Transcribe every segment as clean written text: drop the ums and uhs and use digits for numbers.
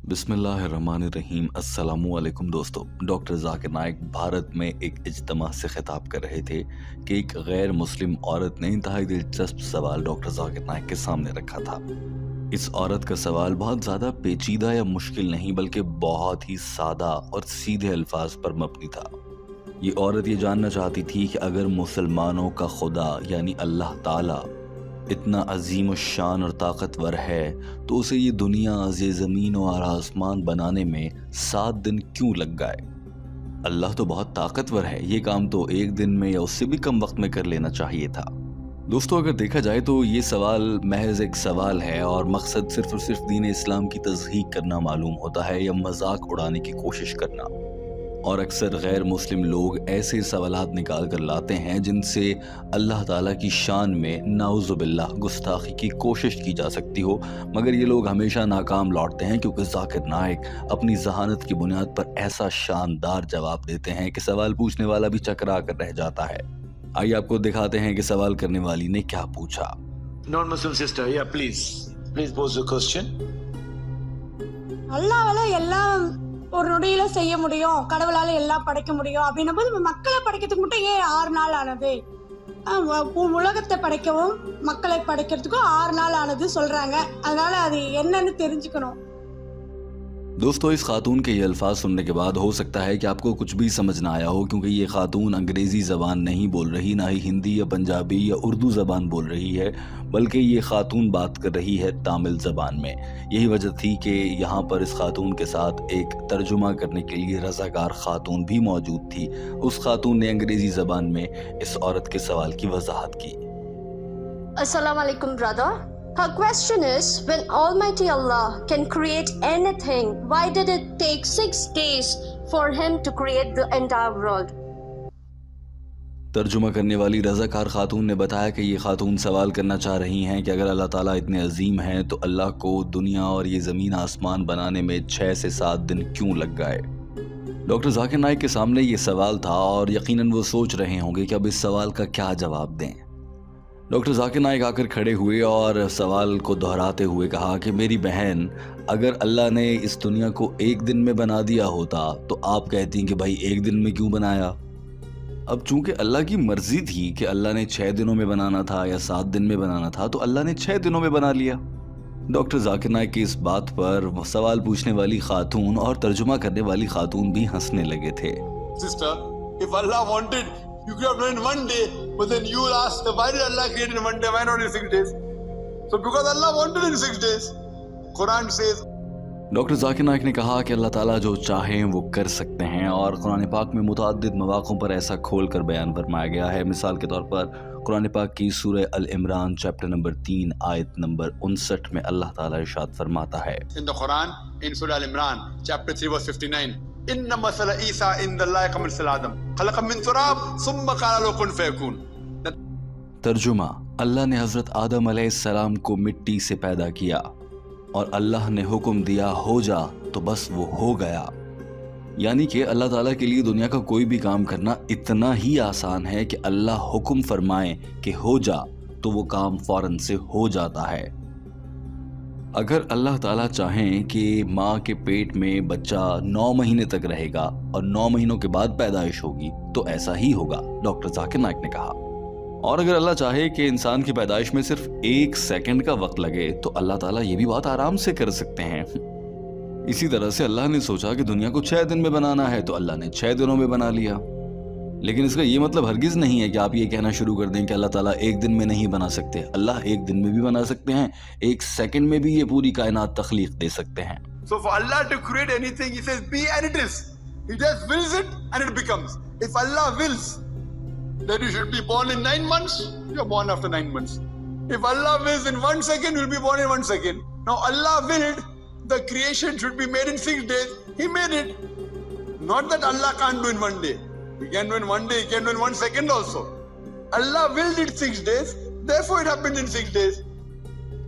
बिस्मिल्लाहिर्रहमानिर्रहीम। अस्सलामुअलैकुम दोस्तों। डॉक्टर जाकिर नाइक भारत में एक इज्तिमा से खिताब कर रहे थे कि एक गैर मुस्लिम औरत ने इंतहाई दिलचस्प सवाल डॉक्टर जाकिर नाइक के सामने रखा था। इस औरत का सवाल बहुत ज़्यादा पेचीदा या मुश्किल नहीं बल्कि बहुत ही सादा और सीधे अल्फाज पर मबनी था। ये औरत ये जानना चाहती थी कि अगर मुसलमानों का खुदा यानी अल्लाह ताला इतना अजीम शान और ताकतवर है तो उसे ये दुनिया ये ज़मीन और आसमान बनाने में 7 दिन क्यों लग गए। अल्लाह तो बहुत ताकतवर है, ये काम तो एक दिन में या उससे भी कम वक्त में कर लेना चाहिए था। दोस्तों, अगर देखा जाए तो ये सवाल महज एक सवाल है और मकसद सिर्फ और सिर्फ दीन इस्लाम की तज़हीक करना मालूम होता है या मजाक उड़ाने की कोशिश करना। और अक्सर गैर मुस्लिम लोग ऐसे सवालात निकाल कर लाते हैं जिनसे अल्लाह ताला की शान में नाउज़ुबिल्लाह गुस्ताखी की कोशिश की जा सकती हो, मगर ये लोग हमेशा नाकाम लौटते हैं क्योंकि जाकिर नाइक अपनी जहानत की बुनियाद पर ऐसा शानदार जवाब देते हैं कि सवाल पूछने वाला भी चकरा कर रह जाता है। आइए आपको दिखाते हैं कि सवाल करने वाली ने क्या पूछा। Non-Muslim sister, yeah, please pose the question. அல்லாஹ்வால எல்லாம் ஒரு நொடியில செய்ய முடியும், கடவுளால எல்லாம் படைக்க முடியும் அப்படின்னும்போது மக்களை படைக்கிறதுக்கு மட்டும் ஏன் 6 நாள் ஆனது? உலகத்தை படைக்கவும் மக்களை படைக்கிறதுக்கும் 6 நாள் ஆனது சொல்றாங்க. அதனால அது என்னன்னு தெரிஞ்சுக்கணும். दोस्तों, इस खातून के ये अल्फाज सुनने के बाद हो सकता है कि आपको कुछ भी समझ ना आया हो, क्योंकि ये खातून अंग्रेज़ी ज़बान नहीं बोल रही, ना ही हिंदी या पंजाबी या उर्दू ज़बान बोल रही है, बल्कि ये खातून बात कर रही है तामिल ज़बान में। यही वजह थी कि यहाँ पर इस खातून के साथ एक तर्जुमा करने के लिए रज़ाकार खातून भी मौजूद थी। उस खातून ने अंग्रेज़ी ज़बान में इस औरत के सवाल की वजाहत की। Assalamu alaikum, brother. Her question is, when Almighty Allah can create anything, why did it take 6 days for Him to create the entire world? तर्जुमा करने वाली रज़ाकार खातून ने बताया कि ये खातून सवाल करना चाह रही हैं कि अगर अल्लाह ताला इतने अजीम हैं तो अल्लाह को दुनिया और ये ज़मीन आसमान बनाने में 6 से 7 दिन क्यों लग गए। डॉक्टर जाकिर नाइक के सामने ये सवाल था और यकीनन वो सोच रहे होंगे कि अब इस सवाल का क्या जवाब दें। डॉक्टर जाकिर नाइक आकर खड़े हुए और सवाल को दोहराते हुए कहा कि मेरी बहन, अगर अल्लाह ने इस दुनिया को एक दिन में बना दिया होता तो आप कहती कि भाई एक दिन में क्यों बनाया। अब चूंकि अल्लाह की मर्जी थी कि अल्लाह ने 6 दिनों में बनाना था या 7 दिन में बनाना था, तो अल्लाह ने 6 दिनों में बना लिया। डॉक्टर जाकिर नाइक की इस बात पर सवाल पूछने वाली खातून और तर्जुमा करने वाली खातून भी हंसने लगे थे। Sister, if Allah wanted, you could have done in one day, but then you will ask, why did Allah create in one day, why not in 6 days? So because Allah wanted in 6 days, Quran says. Doctor Zakir Naik ने कहा कि अल्लाह ताला जो चाहें वो कर सकते हैं और कुरान पाक में मुतअद्दिद मवाक़ों पर ऐसा खोल कर बयान फरमाया गया है। मिसाल के तौर पर कुरान पाक की सूरह अल इमरान चैप्टर नंबर 3 आयत नंबर 59 में अल्लाह ताला इरशाद फरमाता है, In the Quran, in Surah Al Imran, chapter 3 verse 59, Inna masala Isa indallahi kamathali Adam, khalaqa min turab, thumma qala lahu kun fayakun. तर्जुमा, अल्लाह ने हज़रत आदम अलैहिस्सलाम को मिट्टी से पैदा किया और अल्लाह ने हुक्म दिया हो जा, तो बस वो हो गया। यानी कि अल्लाह ताला के लिए दुनिया का कोई भी काम करना इतना ही आसान है कि अल्लाह हुक्म फरमाए कि हो जा तो वो काम फौरन से हो जाता है। अगर अल्लाह ताला चाहें कि माँ के पेट में बच्चा 9 महीने तक रहेगा और 9 महीनों के बाद पैदाइश होगी तो ऐसा ही होगा, डॉक्टर जाकिर नाइक ने कहा। और अगर अल्लाह चाहे कि इंसान की पैदाइश में सिर्फ 1 सेकंड का वक्त लगे तो अल्लाह ताला ये भी बहुत आराम से कर सकते हैं। इसी तरह से अल्लाह ने सोचा कि दुनिया को 6 दिन में बनाना है तो अल्लाह ने 6 दिनों में बना लिया। लेकिन इसका ये मतलब हरगिज नहीं है कि आप ये कहना शुरू कर दें कि अल्लाह ताला एक दिन में नहीं बना सकते। अल्लाह एक दिन में भी बना सकते हैं, 1 सेकंड में भी ये पूरी कायनात तख्लीक दे सकते हैं। So for Allah to create anything, He says be and it is. He just wills it and it becomes. If Allah wills that you should be born in 9 months, you are born after 9 months. If Allah wills in 1 second, you will be born in 1 second. Now Allah willed the creation should be made in 6 days. He made it. Not that Allah can't do in 1 day. He can do in 1 day, He can do in 1 second also. Allah willed it 6 days, therefore it happened in 6 days.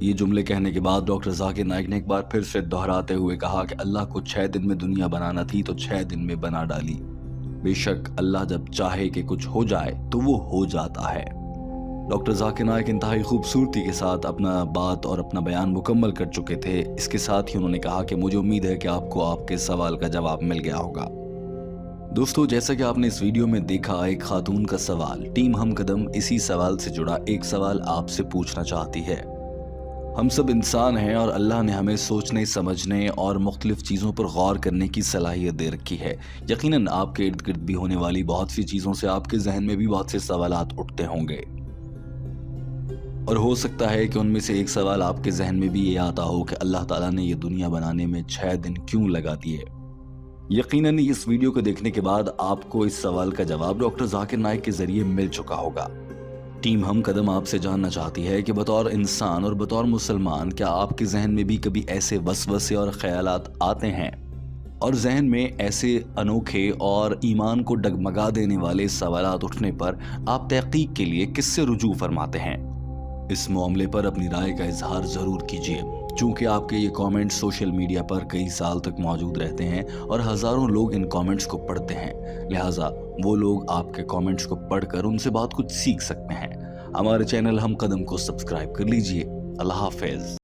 ये जुमले कहने के बाद doctor Zakir Naik ने एक बार फिर से दोहराते हुए कहा कि अल्लाह को 6 दिन में दुनिया बनाना थी तो 6 दिन में बना डाली। बेशक अल्लाह जब चाहे कि कुछ हो जाए तो वो हो जाता है। डॉक्टर जाकिर नाइक इंतहाई खूबसूरती के साथ अपना बात और अपना बयान मुकम्मल कर चुके थे। इसके साथ ही उन्होंने कहा कि मुझे उम्मीद है कि आपको आपके सवाल का जवाब मिल गया होगा। दोस्तों, जैसा कि आपने इस वीडियो में देखा, एक खातून का सवाल, टीम हम कदम इसी सवाल से जुड़ा एक सवाल आपसे पूछना चाहती है। हम सब इंसान हैं और अल्लाह ने हमें सोचने, समझने और मुख्तलिफ चीज़ों पर गौर करने की सलाहियत दे रखी है। यकीनन आपके इर्द गिर्द भी होने वाली बहुत सी चीज़ों से आपके जहन में भी बहुत से सवालात उठते होंगे, और हो सकता है कि उनमें से एक सवाल आपके जहन में भी ये आता हो कि अल्लाह ताला ने ये दुनिया बनाने में 6 दिन क्यों लगा दिए। यकीनन इस वीडियो को देखने के बाद आपको इस सवाल का जवाब डॉक्टर जाकिर नाइक के जरिए मिल चुका होगा। टीम हम कदम आपसे जानना चाहती है कि बतौर इंसान और बतौर मुसलमान क्या आपके जहन में भी कभी ऐसे वसवसे और ख्यालात आते हैं, और जहन में ऐसे अनोखे और ईमान को डगमगा देने वाले सवालात उठने पर आप तहकीक के लिए किससे रुजू फरमाते हैं? इस मामले पर अपनी राय का इजहार जरूर कीजिए। चूंकि आपके ये कमेंट्स सोशल मीडिया पर कई साल तक मौजूद रहते हैं और हजारों लोग इन कमेंट्स को पढ़ते हैं, लिहाजा वो लोग आपके कमेंट्स को पढ़कर उनसे बहुत कुछ सीख सकते हैं। हमारे चैनल हम कदम को सब्सक्राइब कर लीजिए। अल्लाह हाफिज।